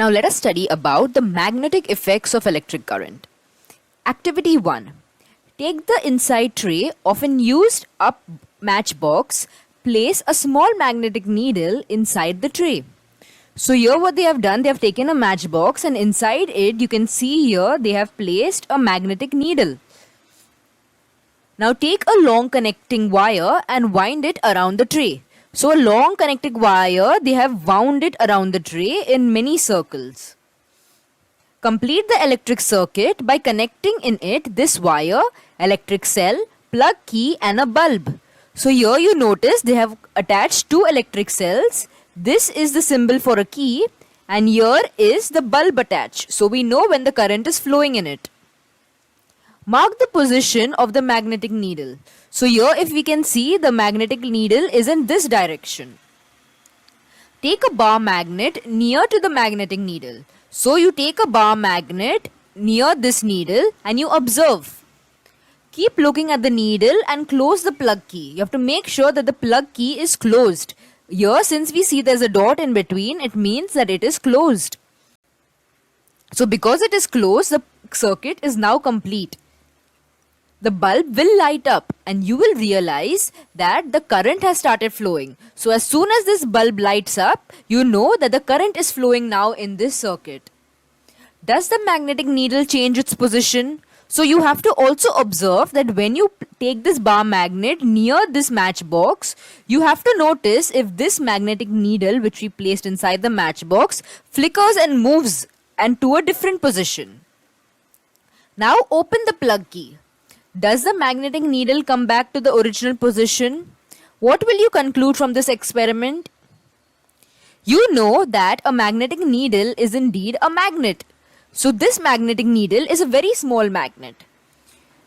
Now let us study about the magnetic effects of electric current. Activity 1. Take the inside tray of an used up matchbox, place a small magnetic needle inside the tray. So here what they have done, they have taken a matchbox and inside it you can see here they have placed a magnetic needle. Now take a long connecting wire and wind it around the tray. So a long connecting wire, they have wound it around the tray in many circles. Complete the electric circuit by connecting in it this wire, electric cell, plug key and a bulb. So here you notice they have attached two electric cells. This is the symbol for a key and here is the bulb attached. So we know when the current is flowing in it. Mark the position of the magnetic needle. So here if we can see the magnetic needle is in this direction. Take a bar magnet near to the magnetic needle. So you take a bar magnet near this needle and you observe. Keep looking at the needle and close the plug key. You have to make sure that the plug key is closed. Here since we see there's a dot in between, it means that it is closed. So because it is closed, the circuit is now complete. The bulb will light up and you will realize that the current has started flowing. So as soon as this bulb lights up, you know that the current is flowing now in this circuit. Does the magnetic needle change its position? So you have to also observe that when you take this bar magnet near this matchbox, you have to notice if this magnetic needle which we placed inside the matchbox flickers and moves and to a different position. Now open the plug key. Does the magnetic needle come back to the original position? What will you conclude from this experiment? You know that a magnetic needle is indeed a magnet. So this magnetic needle is a very small magnet.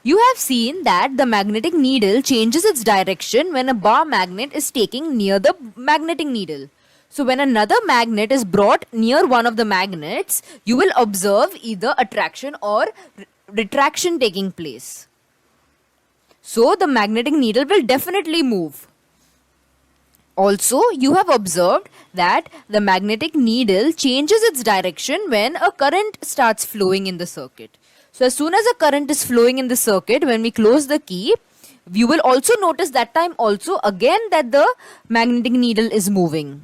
You have seen that the magnetic needle changes its direction when a bar magnet is taken near the magnetic needle. So when another magnet is brought near one of the magnets, you will observe either attraction or retraction taking place. So the magnetic needle will definitely move. Also, you have observed that the magnetic needle changes its direction when a current starts flowing in the circuit. So as soon as a current is flowing in the circuit, when we close the key, you will also notice that time also again that the magnetic needle is moving.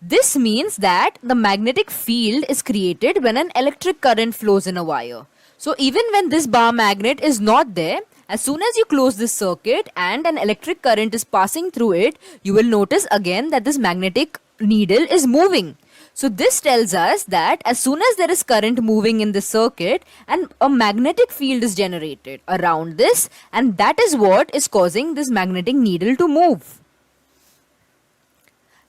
This means that the magnetic field is created when an electric current flows in a wire. So even when this bar magnet is not there, as soon as you close this circuit and an electric current is passing through it, you will notice again that this magnetic needle is moving. So this tells us that as soon as there is current moving in the circuit and a magnetic field is generated around this, and that is what is causing this magnetic needle to move.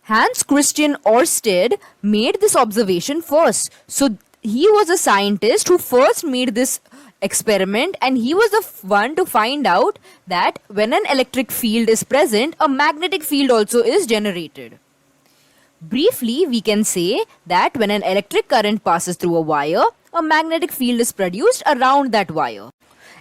Hans Christian Ørsted made this observation first. So he was a scientist who first made this experiment and he was the one to find out that when an electric field is present, a magnetic field also is generated. Briefly, we can say that when an electric current passes through a wire, a magnetic field is produced around that wire.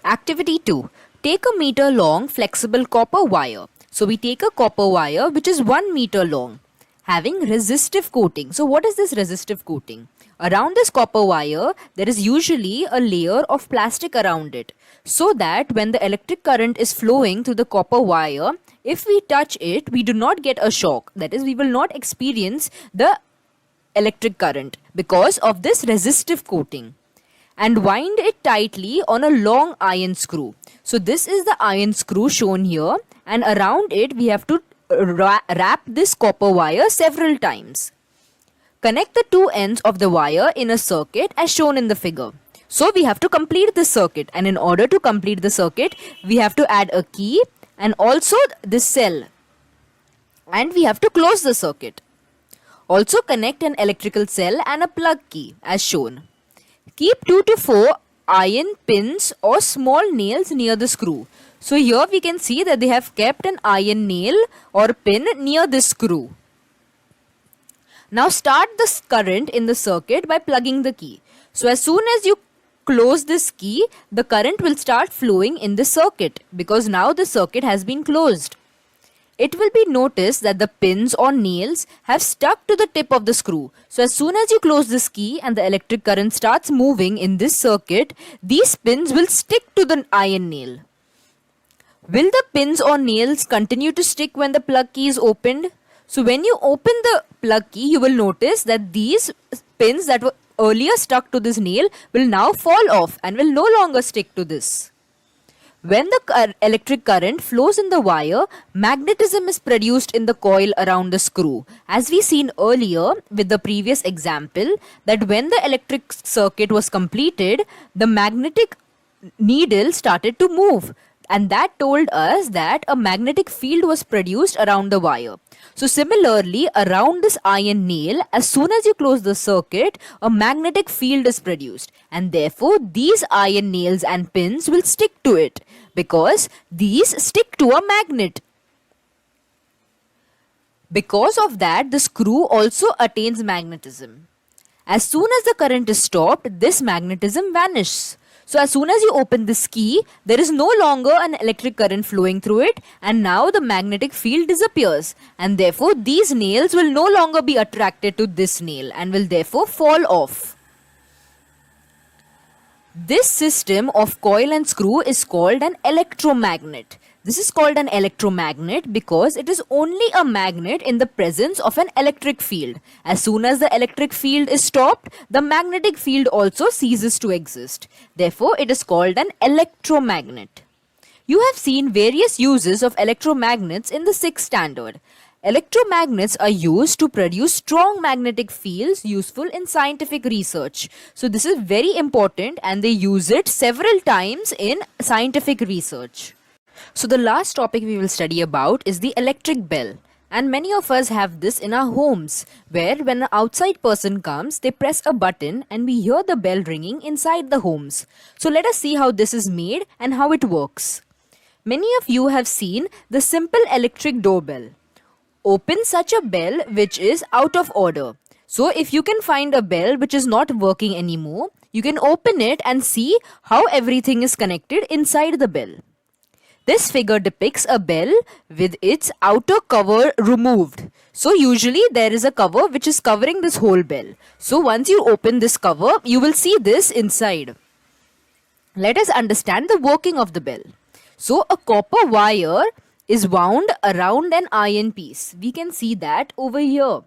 Activity 2. Take a meter long flexible copper wire. So we take a copper wire which is 1 meter long, having resistive coating. So what is this resistive coating? Around this copper wire, there is usually a layer of plastic around it, so that when the electric current is flowing through the copper wire, if we touch it, we do not get a shock. That is, we will not experience the electric current because of this resistive coating. And wind it tightly on a long iron screw. So this is the iron screw shown here, and around it we have to wrap this copper wire several times. Connect the two ends of the wire in a circuit as shown in the figure. So we have to complete this circuit, and in order to complete the circuit, we have to add a key and also this cell, and we have to close the circuit. Also connect an electrical cell and a plug key as shown. Keep 2 to 4 iron pins or small nails near the screw. So here we can see that they have kept an iron nail or pin near this screw. Now start the current in the circuit by plugging the key. So as soon as you close this key, the current will start flowing in the circuit because now the circuit has been closed. it will be noticed that the pins or nails have stuck to the tip of the screw. So as soon as you close this key and the electric current starts moving in this circuit, these pins will stick to the iron nail. Will the pins or nails continue to stick when the plug key is opened? So when you open the plug key, you will notice that these pins that were earlier stuck to this nail will now fall off and will no longer stick to this. When the electric current flows in the wire, magnetism is produced in the coil around the screw. As we seen earlier with the previous example, that when the electric circuit was completed, the magnetic needle started to move. And that told us that a magnetic field was produced around the wire. So similarly, around this iron nail, as soon as you close the circuit, a magnetic field is produced. And therefore, these iron nails and pins will stick to it because these stick to a magnet. Because of that, the screw also attains magnetism. As soon as the current is stopped, this magnetism vanishes. So as soon as you open this key, there is no longer an electric current flowing through it, and now the magnetic field disappears, and therefore these nails will no longer be attracted to this nail and will therefore fall off. This system of coil and screw is called an electromagnet. This is called an electromagnet because it is only a magnet in the presence of an electric field. As soon as the electric field is stopped, the magnetic field also ceases to exist. Therefore, it is called an electromagnet. You have seen various uses of electromagnets in the 6th standard. Electromagnets are used to produce strong magnetic fields useful in scientific research. So this is very important and they use it several times in scientific research. So the last topic we will study about is the electric bell. And many of us have this in our homes, where when an outside person comes, they press a button and we hear the bell ringing inside the homes. So let us see how this is made and how it works. Many of you have seen the simple electric doorbell. Open such a bell which is out of order. So if you can find a bell which is not working anymore, you can open it and see how everything is connected inside the bell. This figure depicts a bell with its outer cover removed. So usually there is a cover which is covering this whole bell. So once you open this cover, you will see this inside. Let us understand the working of the bell. So a copper wire is wound around an iron piece. We can see that over here.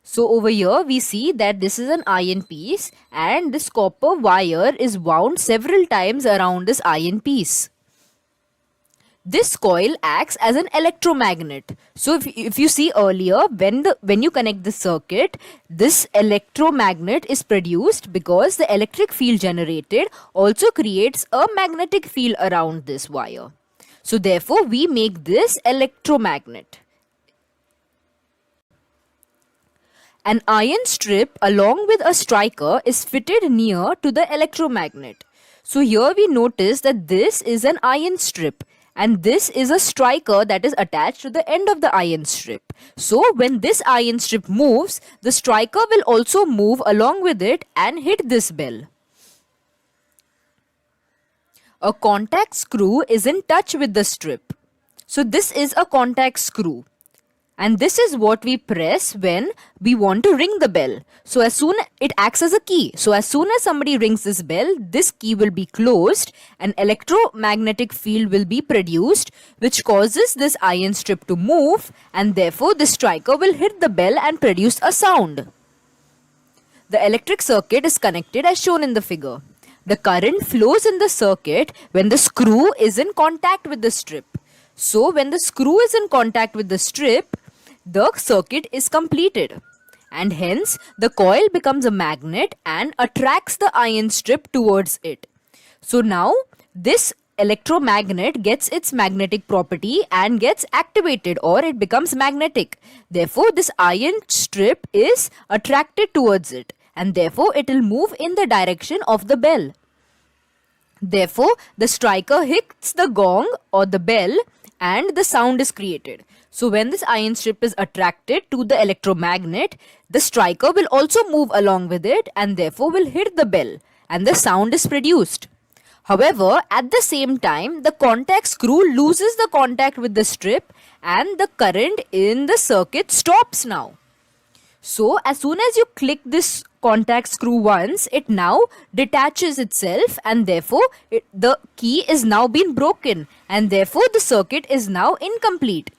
So over here we see that this is an iron piece and this copper wire is wound several times around this iron piece. This coil acts as an electromagnet. So if you see earlier, when you connect the circuit, this electromagnet is produced because the electric field generated also creates a magnetic field around this wire. So therefore, we make this electromagnet. An iron strip along with a striker is fitted near to the electromagnet. So here we notice that this is an iron strip. And this is a striker that is attached to the end of the iron strip. So when this iron strip moves, the striker will also move along with it and hit this bell. A contact screw is in touch with the strip. So this is a contact screw. And this is what we press when we want to ring the bell. So it acts as a key. So as soon as somebody rings this bell, this key will be closed. An electromagnetic field will be produced, which causes this iron strip to move, and therefore the striker will hit the bell and produce a sound. The electric circuit is connected as shown in the figure. The current flows in the circuit when the screw is in contact with the strip. So when the screw is in contact with the strip, the circuit is completed, and hence the coil becomes a magnet and attracts the iron strip towards it. So now this electromagnet gets its magnetic property and gets activated, or it becomes magnetic. Therefore this iron strip is attracted towards it, and therefore it will move in the direction of the bell. Therefore the striker hits the gong or the bell and the sound is created. So when this iron strip is attracted to the electromagnet, the striker will also move along with it and therefore will hit the bell and the sound is produced. However, at the same time, the contact screw loses the contact with the strip and the current in the circuit stops now. So as soon as you click this contact screw once, it now detaches itself, and therefore the key is now been broken, and therefore the circuit is now incomplete.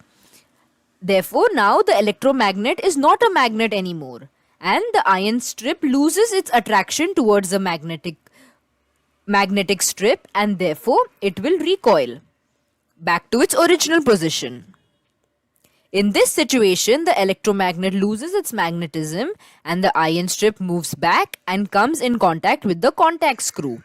Therefore now the electromagnet is not a magnet anymore, and the iron strip loses its attraction towards the magnetic strip, and therefore it will recoil back to its original position. In this situation, the electromagnet loses its magnetism and the iron strip moves back and comes in contact with the contact screw.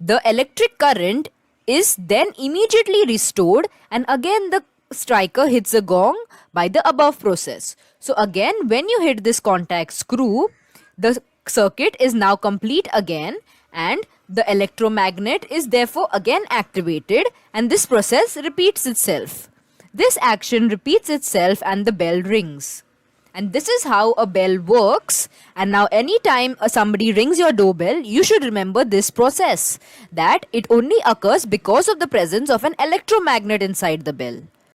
The electric current is then immediately restored, and again the striker hits a gong by the above process. So again, when you hit this contact screw, the circuit is now complete again, and the electromagnet is therefore again activated, and this process repeats itself. This action repeats itself and the bell rings. And this is how a bell works. And now anytime somebody rings your doorbell, you should remember this process, that it only occurs because of the presence of an electromagnet inside the bell.